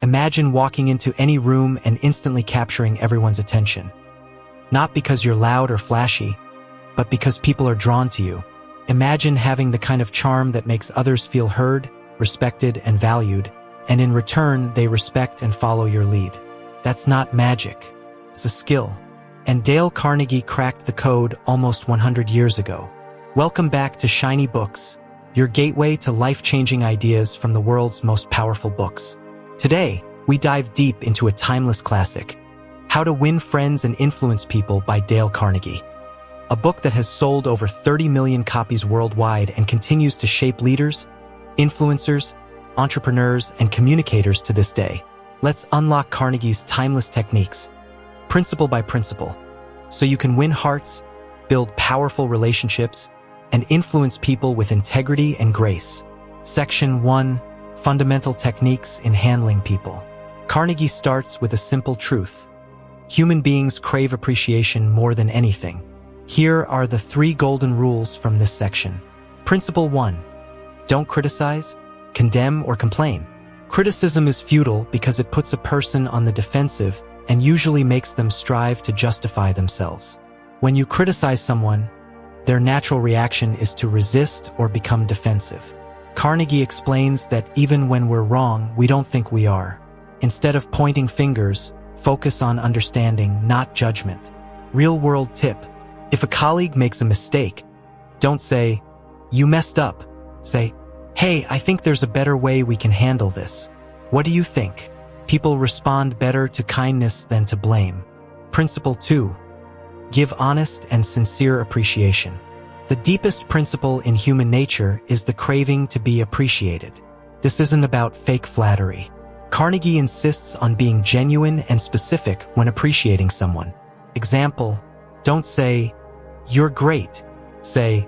Imagine walking into any room and instantly capturing everyone's attention. Not because you're loud or flashy, but because people are drawn to you. Imagine having the kind of charm that makes others feel heard, respected, and valued, and in return, they respect and follow your lead. That's not magic. It's a skill. And Dale Carnegie cracked the code almost 100 years ago. Welcome back to Shiny Books, your gateway to life-changing ideas from the world's most powerful books. Today, we dive deep into a timeless classic, How to Win Friends and Influence People by Dale Carnegie. A book that has sold over 30 million copies worldwide and continues to shape leaders, influencers, entrepreneurs, and communicators to this day. Let's unlock Carnegie's timeless techniques, principle by principle, so you can win hearts, build powerful relationships, and influence people with integrity and grace. Section 1. Fundamental Techniques in Handling People. Carnegie starts with a simple truth. Human beings crave appreciation more than anything. Here are the 3 golden rules from this section. Principle 1. Don't criticize, condemn, or complain. Criticism is futile because it puts a person on the defensive and usually makes them strive to justify themselves. When you criticize someone, their natural reaction is to resist or become defensive. Carnegie explains that even when we're wrong, we don't think we are. Instead of pointing fingers, focus on understanding, not judgment. Real-world tip. If a colleague makes a mistake, don't say, "You messed up." Say, "Hey, I think there's a better way we can handle this. What do you think?" People respond better to kindness than to blame. Principle 2. Give honest and sincere appreciation. The deepest principle in human nature is the craving to be appreciated. This isn't about fake flattery. Carnegie insists on being genuine and specific when appreciating someone. Example, don't say, "You're great." Say,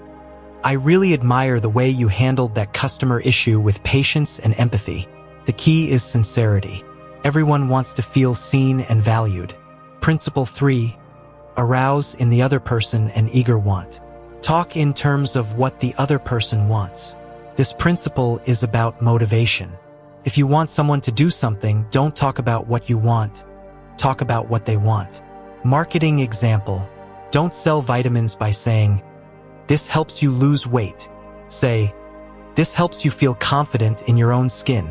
"I really admire the way you handled that customer issue with patience and empathy." The key is sincerity. Everyone wants to feel seen and valued. Principle 3. Arouse in the other person an eager want. Talk in terms of what the other person wants. This principle is about motivation. If you want someone to do something, don't talk about what you want. Talk about what they want. Marketing example. Don't sell vitamins by saying, "This helps you lose weight." Say, "This helps you feel confident in your own skin."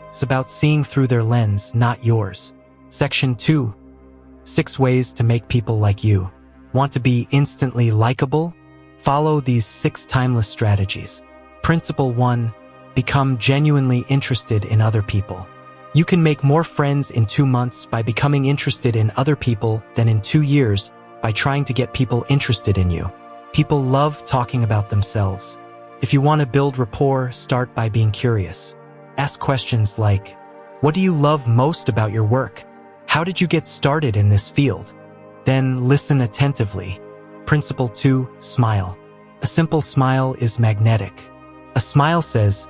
It's about seeing through their lens, not yours. Section 2. 6 ways to make people like you. Want to be instantly likable? Follow these 6 timeless strategies. Principle 1. Become genuinely interested in other people. You can make more friends in 2 months by becoming interested in other people than in 2 years by trying to get people interested in you. People love talking about themselves. If you want to build rapport, start by being curious. Ask questions like, "What do you love most about your work? How did you get started in this field?" Then listen attentively. Principle 2. Smile. A simple smile is magnetic. A smile says,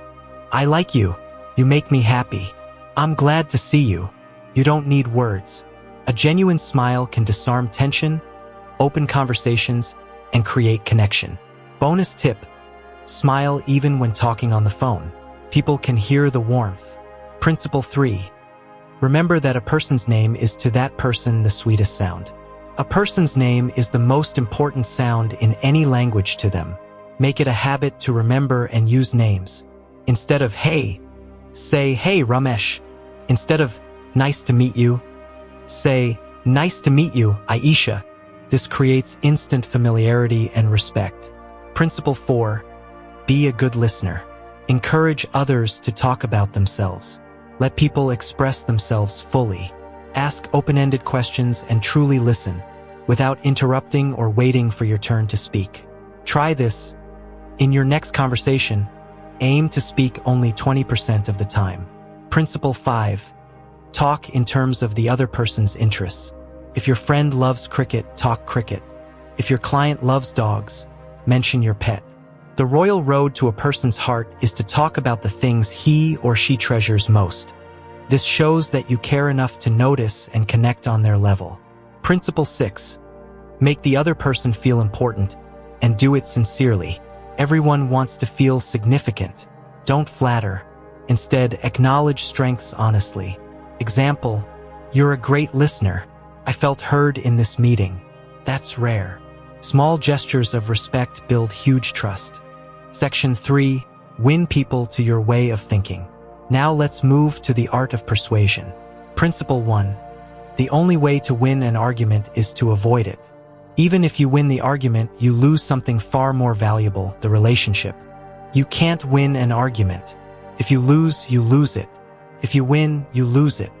"I like you. You make me happy. I'm glad to see you." You don't need words. A genuine smile can disarm tension, open conversations, and create connection. Bonus tip. Smile even when talking on the phone. People can hear the warmth. Principle 3. Remember that a person's name is to that person the sweetest sound. A person's name is the most important sound in any language to them. Make it a habit to remember and use names. Instead of "Hey," say "Hey, Ramesh." Instead of "Nice to meet you," say "Nice to meet you, Aisha." This creates instant familiarity and respect. Principle 4. Be a good listener. Encourage others to talk about themselves. Let people express themselves fully. Ask open-ended questions and truly listen, without interrupting or waiting for your turn to speak. Try this. In your next conversation, aim to speak only 20% of the time. Principle 5. Talk in terms of the other person's interests. If your friend loves cricket, talk cricket. If your client loves dogs, mention your pet. The royal road to a person's heart is to talk about the things he or she treasures most. This shows that you care enough to notice and connect on their level. Principle 6. Make the other person feel important, and do it sincerely. Everyone wants to feel significant. Don't flatter. Instead, acknowledge strengths honestly. Example, you're a great listener. I felt heard in this meeting. That's rare. Small gestures of respect build huge trust. Section 3. Win people to your way of thinking. Now let's move to the art of persuasion. Principle 1. The only way to win an argument is to avoid it. Even if you win the argument, you lose something far more valuable, the relationship. You can't win an argument. If you lose it. If you win, you lose it.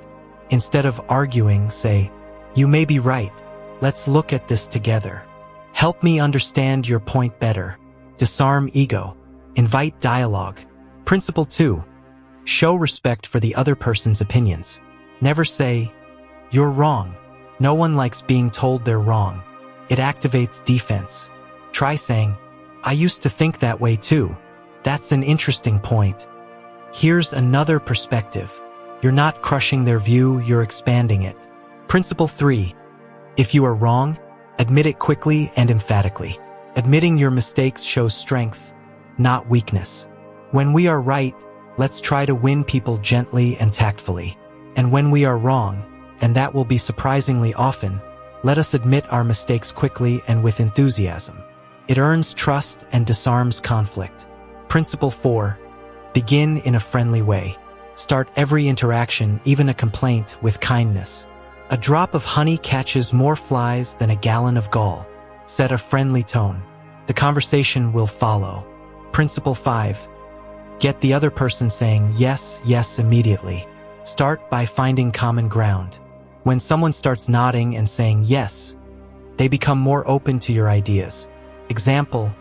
Instead of arguing, say, "You may be right. Let's look at this together. Help me understand your point better." Disarm ego. Invite dialogue. Principle 2. Show respect for the other person's opinions. Never say, "You're wrong." No one likes being told they're wrong. It activates defense. Try saying, "I used to think that way too. That's an interesting point. Here's another perspective." You're not crushing their view, you're expanding it. Principle 3. If you are wrong, admit it quickly and emphatically. Admitting your mistakes shows strength, not weakness. When we are right, let's try to win people gently and tactfully. And when we are wrong, and that will be surprisingly often, let us admit our mistakes quickly and with enthusiasm. It earns trust and disarms conflict. Principle 4. Begin in a friendly way. Start every interaction, even a complaint, with kindness. A drop of honey catches more flies than a gallon of gall. Set a friendly tone. The conversation will follow. Principle 5. Get the other person saying yes, yes immediately. Start by finding common ground. When someone starts nodding and saying yes, they become more open to your ideas. Example,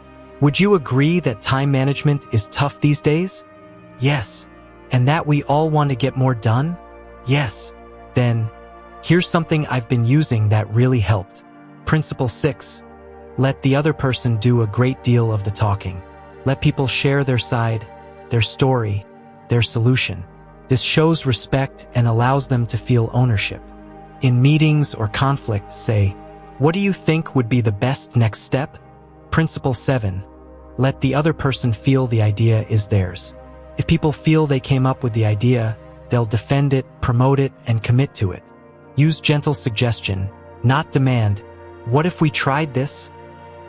would you agree that time management is tough these days? Yes. And that we all want to get more done? Yes. Then, here's something I've been using that really helped. Principle 6. Let the other person do a great deal of the talking. Let people share their side, their story, their solution. This shows respect and allows them to feel ownership. In meetings or conflict, say, "What do you think would be the best next step?" Principle 7. Let the other person feel the idea is theirs. If people feel they came up with the idea, they'll defend it, promote it, and commit to it. Use gentle suggestion, not demand. What if we tried this?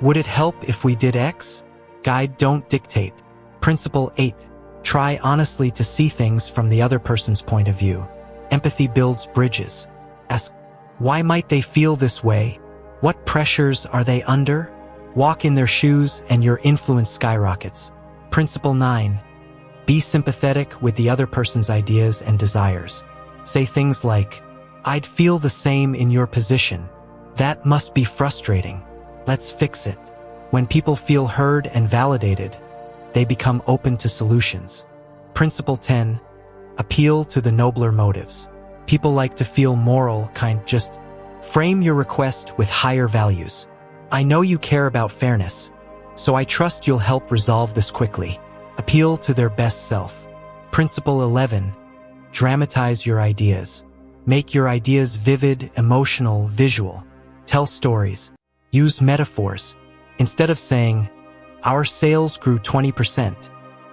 Would it help if we did X? Guide, don't dictate. Principle 8. Try honestly to see things from the other person's point of view. Empathy builds bridges. Ask, why might they feel this way? What pressures are they under? Walk in their shoes and your influence skyrockets. Principle 9. Be sympathetic with the other person's ideas and desires. Say things like, "I'd feel the same in your position. That must be frustrating. Let's fix it." When people feel heard and validated, they become open to solutions. Principle 10. Appeal to the nobler motives. People like to feel moral, just frame your request with higher values. "I know you care about fairness, so I trust you'll help resolve this quickly." Appeal to their best self. Principle 11. Dramatize your ideas. Make your ideas vivid, emotional, visual. Tell stories. Use metaphors. Instead of saying, "Our sales grew 20%,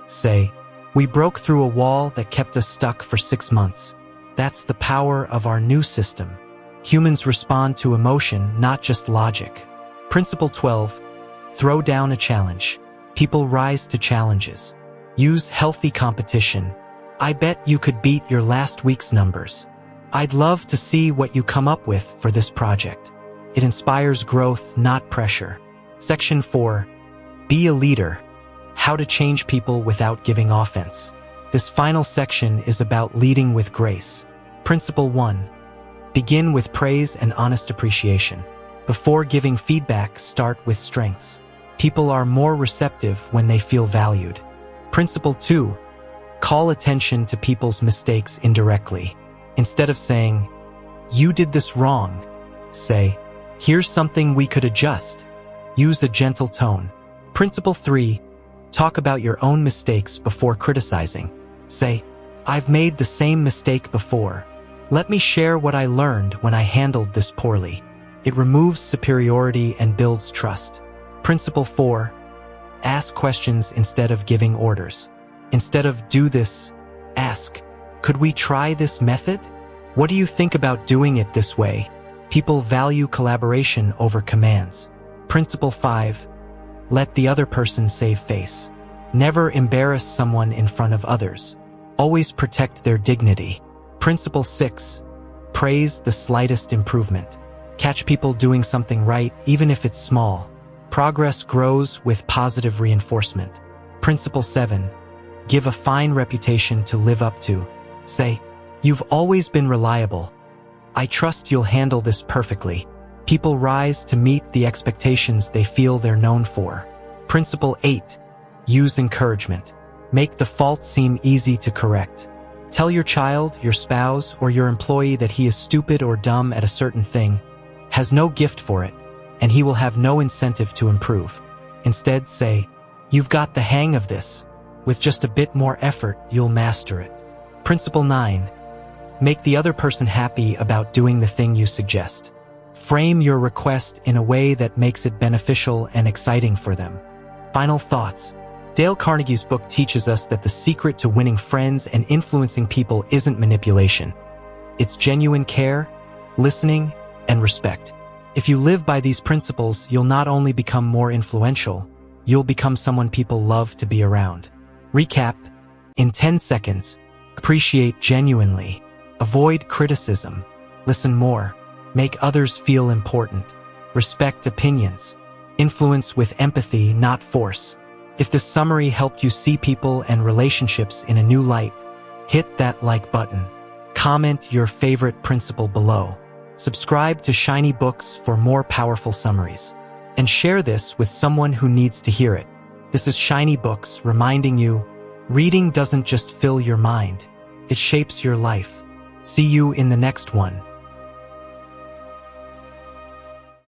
say, "We broke through a wall that kept us stuck for 6 months. That's the power of our new system." Humans respond to emotion, not just logic. Principle 12. Throw down a challenge. People rise to challenges. Use healthy competition. "I bet you could beat your last week's numbers. I'd love to see what you come up with for this project." It inspires growth, not pressure. Section 4. Be a leader. How to change people without giving offense. This final section is about leading with grace. Principle 1. Begin with praise and honest appreciation. Before giving feedback, start with strengths. People are more receptive when they feel valued. Principle 2. Call attention to people's mistakes indirectly. Instead of saying, "You did this wrong," say, "Here's something we could adjust." Use a gentle tone. Principle 3. Talk about your own mistakes before criticizing. Say, "I've made the same mistake before. Let me share what I learned when I handled this poorly." It removes superiority and builds trust. Principle 4. Ask questions instead of giving orders. Instead of "do this," ask, "Could we try this method?" What do you think about doing it this way? People value collaboration over commands. Principle 5. Let the other person save face. Never embarrass someone in front of others. Always protect their dignity. Principle 6. Praise the slightest improvement. Catch people doing something right, even if it's small. Progress grows with positive reinforcement. Principle 7. Give a fine reputation to live up to. Say, "You've always been reliable. I trust you'll handle this perfectly." People rise to meet the expectations they feel they're known for. Principle 8. Use encouragement. Make the fault seem easy to correct. Tell your child, your spouse, or your employee that he is stupid or dumb at a certain thing, has no gift for it, and he will have no incentive to improve. Instead, say, "You've got the hang of this. With just a bit more effort, you'll master it." Principle 9. Make the other person happy about doing the thing you suggest. Frame your request in a way that makes it beneficial and exciting for them. Final thoughts. Dale Carnegie's book teaches us that the secret to winning friends and influencing people isn't manipulation. It's genuine care, listening, and respect. If you live by these principles, you'll not only become more influential, you'll become someone people love to be around. Recap. In 10 seconds, appreciate genuinely. Avoid criticism. Listen more. Make others feel important. Respect opinions. Influence with empathy, not force. If this summary helped you see people and relationships in a new light, hit that like button. Comment your favorite principle below. Subscribe to Shiny Books for more powerful summaries. And share this with someone who needs to hear it. This is Shiny Books reminding you, reading doesn't just fill your mind, it shapes your life. See you in the next one.